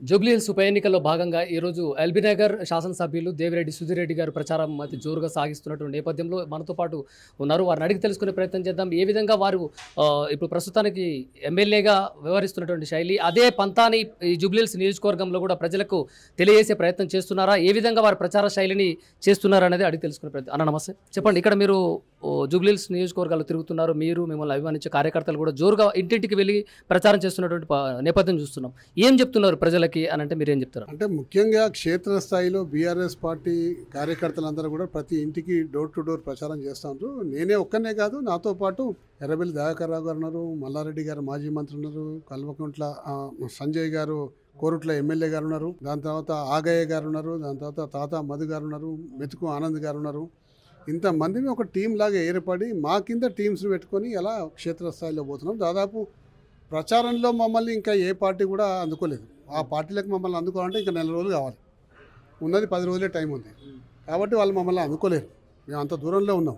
జూబ్లీహిల్స్ ఉప ఎన్నికల్లో భాగంగా ఈరోజు ఎల్బీనగర్ శాసనసభ్యులు దేవిరెడ్డి సుధీర్ రెడ్డి గారు ప్రచారం అతి జోరుగా సాగిస్తున్నటువంటి నేపథ్యంలో మనతో పాటు ఉన్నారు. వారిని అడిగి తెలుసుకునే ప్రయత్నం చేద్దాం. ఏ విధంగా వారు ఇప్పుడు ప్రస్తుతానికి ఎమ్మెల్యేగా వ్యవహరిస్తున్నటువంటి శైలి, అదే పంతాని ఈ జూబ్లీహిల్స్ నియోజకవర్గంలో కూడా ప్రజలకు తెలియజేసే ప్రయత్నం చేస్తున్నారా, ఏ విధంగా వారి ప్రచార శైలిని చేస్తున్నారా అనేది అడిగి తెలుసుకునే ప్రయత్నం. అన్న నమస్తే, చెప్పండి. ఇక్కడ మీరు జూబ్లీహిల్స్ నియోజకవర్గాలు తిరుగుతున్నారు, మీరు మిమ్మల్ని అభిమానించే కార్యకర్తలు కూడా జోరుగా ఇంటింటికి వెళ్ళి ప్రచారం చేస్తున్నటువంటి నేపథ్యం చూస్తున్నాం. ఏం చెప్తున్నారు ప్రజలకి అని అంటే మీరు ఏం చెప్తారు? అంటే ముఖ్యంగా క్షేత్రస్థాయిలో బీఆర్ఎస్ పార్టీ కార్యకర్తలందరూ కూడా ప్రతి ఇంటికి డోర్ టు డోర్ ప్రచారం చేస్తున్నారు. నేనే ఒక్కనే కాదు, నాతో పాటు ఎర్రబెల్లి దయాకర్ రావు గారు ఉన్నారు, మల్లారెడ్డి గారు మాజీ మంత్రి ఉన్నారు, కల్వకుంట్ల సంజయ్ గారు కోరుట్ల ఎమ్మెల్యే గారు ఉన్నారు, దాని తర్వాత ఆగయ్య గారు ఉన్నారు, దాని తర్వాత తాత మధు గారు ఉన్నారు, మెతుకు ఆనంద్ గారు ఉన్నారు. ఇంతమందిని ఒక టీం లాగా ఏర్పడి మా కింద టీమ్స్ పెట్టుకొని అలా క్షేత్రస్థాయిలో పోతున్నాం. దాదాపు ప్రచారంలో మమ్మల్ని ఇంకా ఏ పార్టీ కూడా అందుకోలేదు. ఆ పార్టీలకు మమ్మల్ని అందుకోవాలంటే ఇంకా 4 రోజులు కావాలి, ఉన్నది 10 రోజులే టైం ఉంది. కాబట్టి వాళ్ళు మమ్మల్ని అందుకోలేరు, మేము అంత దూరంలో ఉన్నాం.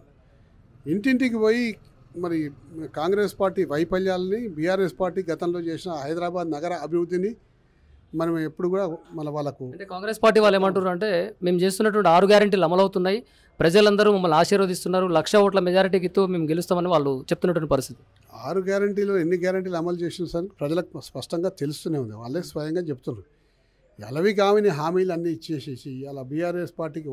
ఇంటింటికి పోయి మరి కాంగ్రెస్ పార్టీ వైఫల్యాలని, బీఆర్ఎస్ పార్టీ గతంలో చేసిన హైదరాబాద్ నగర అభివృద్ధిని మనం ఎప్పుడు కూడా మన వాళ్ళకు అంటే కాంగ్రెస్ పార్టీ వాళ్ళు ఏమంటారు అంటే, మేము చేస్తున్నటువంటి 6 గ్యారెంటీలు అమలవుతున్నాయి, ప్రజలందరూ మమ్మల్ని ఆశీర్వదిస్తున్నారు, 1,00,000 ఓట్ల మెజారిటీతో మేము గెలుస్తామని వాళ్ళు చెప్తున్నటువంటి పరిస్థితి. 6 గ్యారెంటీలు ఎన్ని గ్యారెంటీలు అమలు చేసిన సార్ ప్రజలకు స్పష్టంగా తెలుస్తూనే ఉంది. వాళ్ళే స్వయంగా చెప్తున్నారు. ఎలవి కావిని హామీలు అన్నీ ఇచ్చేసేసి అలా బీఆర్ఎస్ పార్టీకి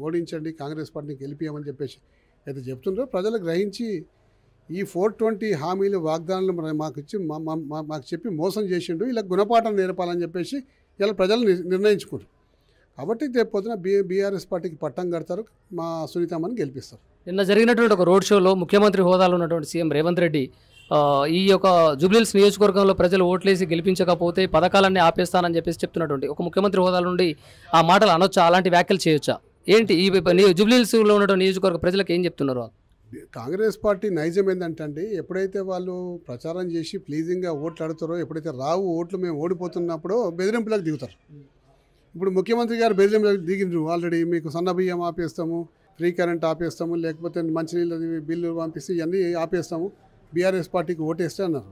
ఓడించండి, కాంగ్రెస్ పార్టీకి గెలిపియమని చెప్పేసి అయితే చెప్తున్నారో ప్రజలు గ్రహించి ఈ 420 హామీలు వాగ్దానాలు మాకు ఇచ్చి మాకు చెప్పి మోసం చేసిండు, ఇలా గుణపాఠం నేర్పాలని చెప్పేసి ఇలా ప్రజలు నిర్ణయించుకున్నారు. కాబట్టి రేపు పొద్దున బీఆర్ఎస్ పార్టీకి పట్టం కడతారు, మా సునీతమ్మని గెలిపిస్తారు. నిన్న జరిగినటువంటి ఒక రోడ్ షోలో ముఖ్యమంత్రి హోదాలో ఉన్నటువంటి సీఎం రేవంత్ రెడ్డి ఈ యొక్క జూబ్లీహిల్స్ నియోజకవర్గంలో ప్రజలు ఓట్లేసి గెలిపించకపోతే పథకాలన్నీ ఆపేస్తానని చెప్పేసి చెప్తున్నటువంటి ఒక ముఖ్యమంత్రి హోదాలో నుండి ఆ మాటలు అనొచ్చా, అలాంటి వ్యాఖ్యలు చేయొచ్చా? ఏంటి ఈ జూబ్లీహిల్స్లో ఉన్నటువంటి నియోజకవర్గ ప్రజలకు ఏం చెప్తున్నారు? కాంగ్రెస్ పార్టీ నైజం ఏంటంటే అండి, ఎప్పుడైతే వాళ్ళు ప్రచారం చేసి ప్లీజింగ్గా ఓట్లు అడుగుతారో, ఎప్పుడైతే రావు ఓట్లు మేము ఓడిపోతున్నప్పుడు బెదిరింపులకు దిగుతారు. ఇప్పుడు ముఖ్యమంత్రి గారు బెదిరింపులకు దిగిండ్రు ఆల్రెడీ, మీకు సన్న బియ్యం ఆపేస్తాము, ఫ్రీ కరెంట్ ఆపేస్తాము, లేకపోతే మంచినీళ్ళ బిల్లు పంపిస్తే ఇవన్నీ ఆపేస్తాము, బీఆర్ఎస్ పార్టీకి ఓటేస్తే అన్నారు.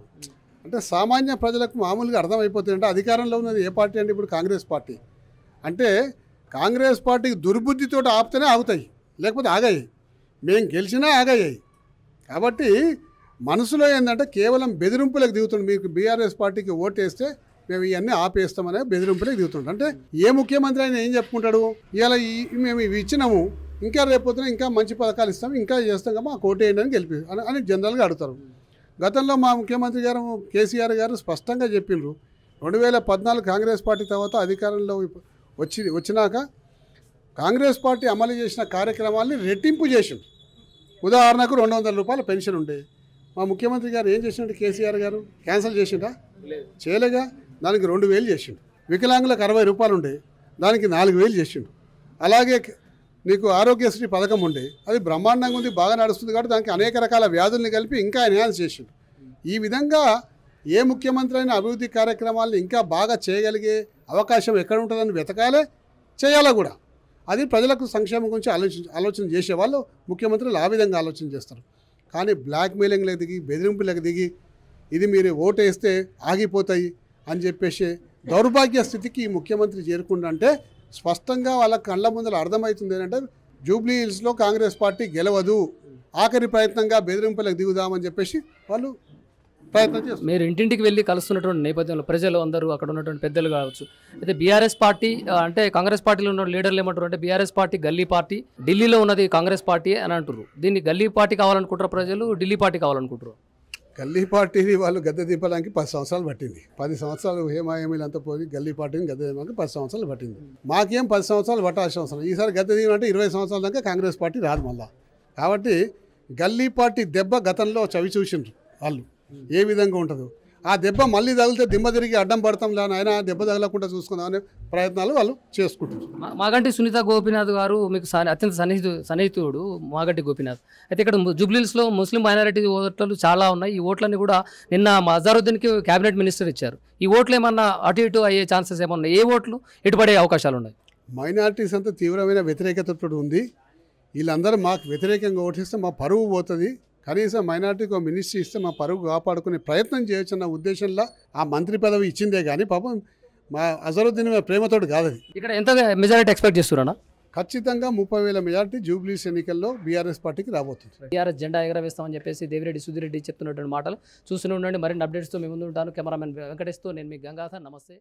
అంటే సామాన్య ప్రజలకు మామూలుగా అర్థమైపోతుంది. అంటే అధికారంలో ఉన్నది ఏ పార్టీ అంటే ఇప్పుడు కాంగ్రెస్ పార్టీ. అంటే కాంగ్రెస్ పార్టీకి దుర్బుద్ధితో ఆపితేనే ఆగుతాయి, లేకపోతే ఆగాయి. మేము గెలిచినా ఆగాయి. కాబట్టి మనసులో ఏంటంటే కేవలం బెదిరింపులకు దిగుతుంది. మీకు బీఆర్ఎస్ పార్టీకి ఓటేస్తే మేము ఇవన్నీ ఆపేస్తామనే బెదిరింపులకు దిగుతుంటాం. అంటే ఏ ముఖ్యమంత్రి అయినా ఏం చెప్పుకుంటాడు, ఇలా మేము ఇవి ఇచ్చినాము, ఇంకా రేపొద్దున ఇంకా మంచి పథకాలు ఇస్తాం, ఇంకా చేస్తాం కదా, మాకు ఓటేయండి అని గెలిపి అని జనరల్గా అడుగుతారు. గతంలో మా ముఖ్యమంత్రి గారు కేసీఆర్ గారు స్పష్టంగా చెప్పిండ్రు, 2014 కాంగ్రెస్ పార్టీ తర్వాత అధికారంలో వచ్చినాక కాంగ్రెస్ పార్టీ అమలు చేసిన కార్యక్రమాల్ని రెట్టింపు చేసిండు. ఉదాహరణకు 200 రూపాయల పెన్షన్ ఉండే, మా ముఖ్యమంత్రి గారు ఏం చేసిండు, కేసీఆర్ గారు క్యాన్సిల్ చేసిండా? చేయలేగా. దానికి 2,000 చేసిండు. వికలాంగులకు 60 రూపాయలు ఉండే, దానికి 4,000 చేసిండు. అలాగే నీకు ఆరోగ్యశ్రీ పథకం ఉండే, అది బ్రహ్మాండంగా ఉంది, బాగా నడుస్తుంది కాబట్టి దానికి అనేక రకాల వ్యాధుల్ని కలిపి ఇంకా ఎన్హాన్స్ చేసిండు. ఈ విధంగా ఏ ముఖ్యమంత్రి అయినా అభివృద్ధి కార్యక్రమాలను ఇంకా బాగా చేయగలిగే అవకాశం ఎక్కడ ఉంటుందని వెతకాలే, చేయాలా కూడా. అది ప్రజలకు సంక్షేమం గురించి ఆలోచన చేసేవాళ్ళు ముఖ్యమంత్రులు ఆ విధంగా ఆలోచన చేస్తారు. కానీ బ్లాక్మెయిలింగ్లకు దిగి, బెదిరింపులకు దిగి, ఇది మీరు ఓటేస్తే ఆగిపోతాయి అని చెప్పేసి దౌర్భాగ్య స్థితికి ముఖ్యమంత్రి చేరుకుంటే స్పష్టంగా వాళ్ళ కళ్ళ ముందర అర్థమవుతుంది ఏంటంటే జూబ్లీహిల్స్లో కాంగ్రెస్ పార్టీ గెలవదు, ఆఖరి ప్రయత్నంగా బెదిరింపులకు దిగుదామని చెప్పేసి వాళ్ళు ప్రయత్నం చేస్తారు. మీరు ఇంటింటికి వెళ్ళి కలుస్తున్నటువంటి నేపథ్యంలో ప్రజలు అందరూ అక్కడ ఉన్నటువంటి పెద్దలు కావచ్చు, అయితే బీఆర్ఎస్ పార్టీ అంటే కాంగ్రెస్ పార్టీలో ఉన్న లీడర్లు ఏమంటారు అంటే, బీఆర్ఎస్ పార్టీ గల్లీ పార్టీ, ఢిల్లీలో ఉన్నది కాంగ్రెస్ పార్టీ అని అంటారు. దీన్ని గల్లీ పార్టీ కావాలనుకుంటారు ప్రజలు, ఢిల్లీ పార్టీ కావాలనుకుంటారు? గల్లీ పార్టీని వాళ్ళు గద్దె దింపడానికి 10 సంవత్సరాలు పట్టింది. 10 సంవత్సరాలు హేమాయేమీలంతా పోయి గల్లీ పార్టీని గద్దె దింపడానికి 10 సంవత్సరాలు పట్టింది. మాకేం 10 సంవత్సరాలు పట్టాల్సిన అవసరం. ఈసారి గద్దె దిగమంటే 20 సంవత్సరాల దాకా కాంగ్రెస్ పార్టీ రాదు మళ్ళా. కాబట్టి గల్లీ పార్టీ దెబ్బ గతంలో చవి చూసిండ్రు వాళ్ళు ఏ విధంగా ఉంటుందో. ఆ దెబ్బ మళ్ళీ తగిలితే దిమ్మ తిరిగి అడ్డం పడతాం లేని ఆయన దెబ్బ తగలకుండా చూసుకుందాం అనే ప్రయత్నాలు వాళ్ళు చేసుకుంటారు. మాగంటి సునీత గోపీనాథ్ గారు మీకు అత్యంత సన్నిహితుడు మాగంటి గోపీనాథ్. అయితే ఇక్కడ జూబ్లీహిల్స్లో ముస్లిం మైనారిటీ ఓట్లు చాలా ఉన్నాయి. ఈ ఓట్లన్నీ కూడా నిన్న అజారుద్దీన్కి క్యాబినెట్ మినిస్టర్ ఇచ్చారు. ఈ ఓట్లు ఏమన్నా అటు ఇటు అయ్యే ఛాన్సెస్ ఏమన్నా, ఏ ఓట్లు ఎటుపడే అవకాశాలు ఉన్నాయి? మైనారిటీస్ అంతా తీవ్రమైన వ్యతిరేకత ఉంది. వీళ్ళందరూ మాకు వ్యతిరేకంగా ఓటిస్తే మా పరువు పోతుంది, కనీసం మైనార్టీకి ఒక మినిస్ట్రీ ఇస్తే మా పరువు కాపాడుకునే ప్రయత్నం చేయొచ్చన్న ఉద్దేశంలో ఆ మంత్రి పదవి ఇచ్చిందే కానీ పాపం మా అజరుద్దీన్ మీద ప్రేమతోటి కాదు అది. ఇక్కడ ఎంత మెజారిటీ ఎక్స్పెక్ట్ చేస్తున్నారా? ఖచ్చితంగా 30,000 మెజార్టీ జూబ్లీస్ ఎన్నికల్లో బీఆర్ఎస్ పార్టీకి రాబోతుంది. టీఆర్ఎస్ జెండా ఎగరవేస్తామని చెప్పేసి దేవిరెడ్డి సుధిరెడ్డి చెప్తున్నటువంటి మాటలు చూస్తూనే ఉండండి. మరిన్ని అప్డేట్స్తో మీ ముందు ఉంటాను. కెమెరామెన్ వెంకటేష్తో నేను మీ గంగాధర్. నమస్తే.